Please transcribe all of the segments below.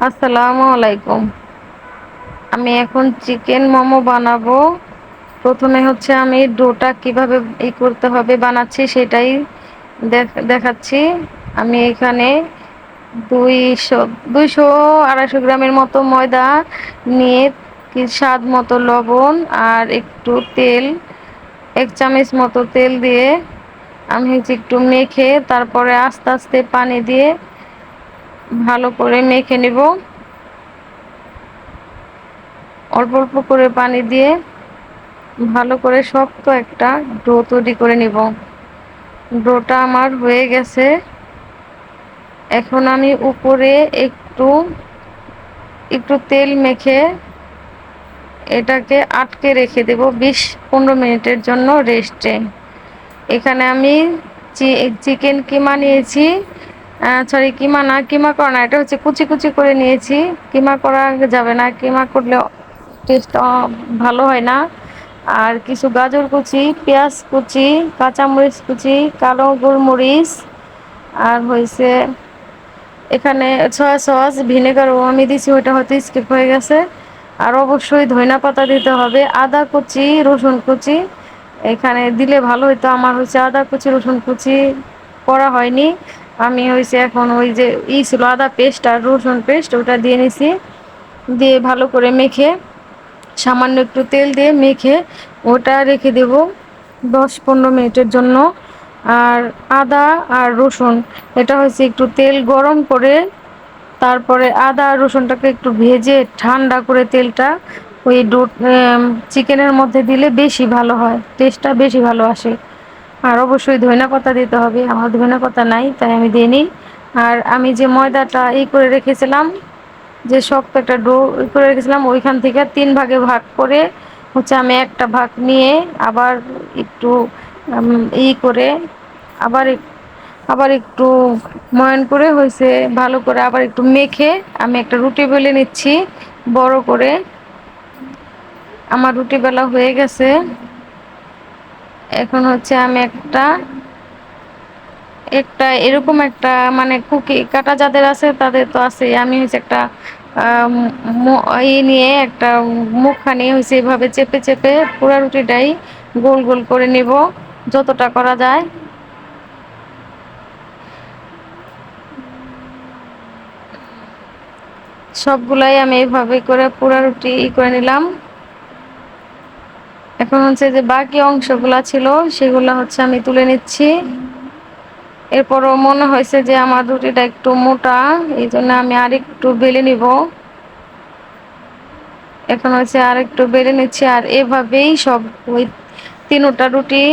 আসসালামু আলাইকুম। আমি এখন চিকেন মোমো বানাবো। প্রথমে হচ্ছে আমি ডোটা কিভাবে করতে হবে বানাচ্ছি সেটাই দেখাচ্ছি। আমি এখানে 200 200-250 গ্রামের মতো ময়দা নিয়ে স্বাদ মতো লবণ আর একটু তেল, 1 চামচ মতো তেল দিয়ে আমি হচ্ছে একটু মেখে তারপরে আস্তে আস্তে পানি দিয়ে ভালো করে মেখে নেব। অল্প অল্প করে পানি দিয়ে ভালো করে শক্ত একটা ডো তৈরি করে নিব। ডোটা আমার হয়ে গেছে। এখন আমি উপরে একটু একটু তেল মেখে এটাকে আটকে রেখে দেব 20-15 মিনিটের জন্য রেস্টে। এখানে আমি চিকেন কিমা নিয়েছি। সরি, কিমা না, কিমা করা না, এটা হচ্ছে কুচি কুচি করে নিয়েছি। কিমা করা যাবে না, কিমা করলে টেস্ট ভালো হয় না। আর কিছু গাজর কুচি, পেঁয়াজ কুচি, কাঁচামরিচ কুচি, কালো গোলমরিচ, আর হয়েছে এখানে সয়া সস, ভিনেগারও আমি দিছি, ওইটা হয়তো স্কিপ হয়ে গেছে। আর অবশ্যই ধনিয়া পাতা দিতে হবে, আদা কুচি, রসুন কুচি এখানে দিলে ভালো হতো। আমার হচ্ছে আদা কুচি রসুন কুচি করা হয়নি। আমি হয়েছে এখন ওই যে ছিল আদা পেস্ট আর রসুন পেস্ট, ওটা দিয়ে নিছি। দিয়ে ভালো করে মেখে সামান্য একটু তেল দিয়ে মেখে ওটা রেখে দেব 10-15 মিনিটের জন্য। আর আদা আর রসুন, এটা হচ্ছে একটু তেল গরম করে তারপরে আদা আর রসুনটাকে একটু ভেজে ঠান্ডা করে তেলটা ওই চিকেনের মধ্যে দিলে বেশি ভালো হয়, টেস্টটা বেশি ভালো আসে। আর অবশ্যই ধনিয়া পাতা দিতে হবে, আমার ধনিয়া পাতা নাই তাই আমি দিইনি। আর আমি যে ময়দাটা করে রেখেছিলাম, যে শক্ত একটা ডো করে রেখেছিলাম, ওইখান থেকে 3 ভাগে ভাগ করে হচ্ছে আমি একটা ভাগ নিয়ে আবার একটু করে আবার আবার একটু ময়ান করে হয়েছে ভালো করে আবার একটু মেখে আমি একটা রুটি বেলে নিচ্ছি বড় করে। আমার রুটি বেলা হয়ে গেছে। এখন হচ্ছে আমি একটা একটা এরকম একটা মানে কুকি কাটা যাদের আছে তাদের তো আছে, আমি হচ্ছে একটা নিয়ে একটা মুখখানি হয়েছে এভাবে চেপে চেপে পুরা রুটিটাই গোল গোল করে নিব যতটা করা যায়। সবগুলাই আমি এইভাবে করে পুরা রুটি করে নিলাম। এখন হচ্ছে যে বাকি অংশগুলা ছিল সেগুলো হচ্ছে আমি তুলে নিচ্ছি। এরপরও মনে হয়েছে যে আমার রুটিটা একটু মোটা, এই জন্য আমি আরেকটু বেলে নিব। এখন হচ্ছে আরেকটু বেলে নিচ্ছি। আর এভাবেই সব ওই 3টা রুটি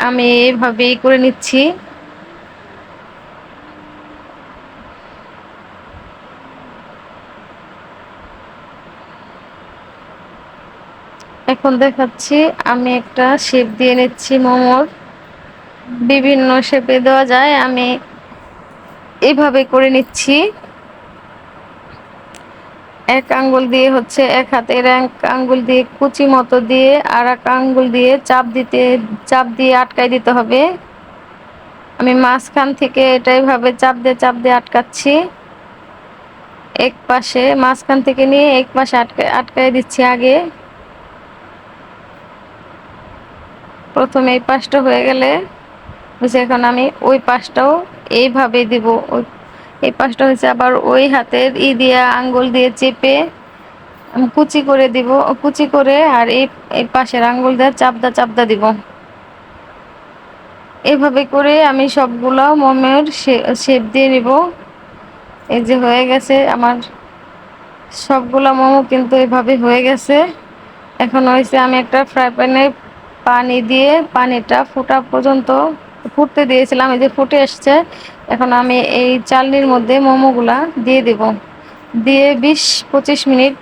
আমি এভাবেই করে নিচ্ছি। এখন দেখাচ্ছি আমি একটা শেপ দিয়ে নিচ্ছি মোমোর। বিভিন্ন শেপে দেওয়া যায়, আমি এইভাবে করে নিচ্ছি। এক আঙ্গুল দিয়ে হচ্ছে এক হাতের এক আঙ্গুল দিয়ে কুচি মতো দিয়ে আর এক আঙ্গুল দিয়ে চাপ দিয়ে আটকাই দিতে হবে। আমি মাঝখান থেকে এটা এইভাবে চাপ দিয়ে আটকাচ্ছি। এক পাশে মাঝখান থেকে নিয়ে এক পাশে আটকাই দিচ্ছি আগে। প্রথমে এই পাশটা হয়ে গেলে হচ্ছে এখন আমি ওই পাশটাও এইভাবে দিব। এই পাশটা হচ্ছে আবার ওই হাতের দিয়া আঙ্গুল দিয়ে চেপে আমি কুচি করে দিব, কুচি করে আর এই পাশের আঙ্গুল দিয়ে চাপদা দিব। এভাবে করে আমি সবগুলা মোমের শেপ দিয়ে নিব। এই যে হয়ে গেছে আমার সবগুলা মোমো, কিন্তু এভাবে হয়ে গেছে। এখন হয়েছে আমি একটা ফ্রাই প্যানে পানি দিয়ে পানিটা ফোটা পর্যন্ত ফুটতে দিয়েছিলাম, এই যে ফুটে এসছে। এখন আমি এই চালনির মধ্যে মোমোগুলা দিয়ে দেব, দিয়ে 20-25 মিনিট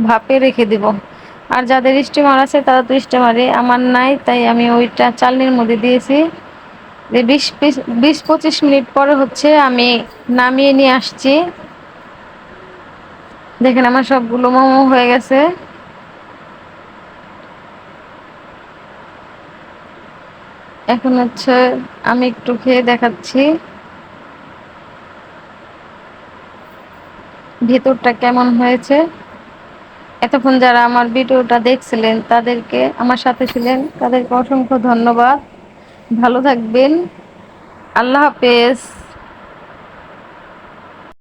ভাপে রেখে দেব। আর যাদের স্টিমার আছে তারা তো স্টিমারে, আমার নাই তাই আমি ওইটা চালনির মধ্যে দিয়েছি। যে 20-25 মিনিট পরে হচ্ছে আমি নামিয়ে নিয়ে আসছি। দেখেন আমার সবগুলো মোমো হয়ে গেছে। এখন হচ্ছে আমি একটু খেয়ে দেখাচ্ছি। ভেতরটা কেমন হয়েছে। এতক্ষণ যারা আমার ভিডিওটা দেখছিলেন, তাদেরকে, আমার সাথে ছিলেন, তাদেরকে অসংখ্য ধন্যবাদ। ভালো থাকবেন। আল্লাহ হাফেজ।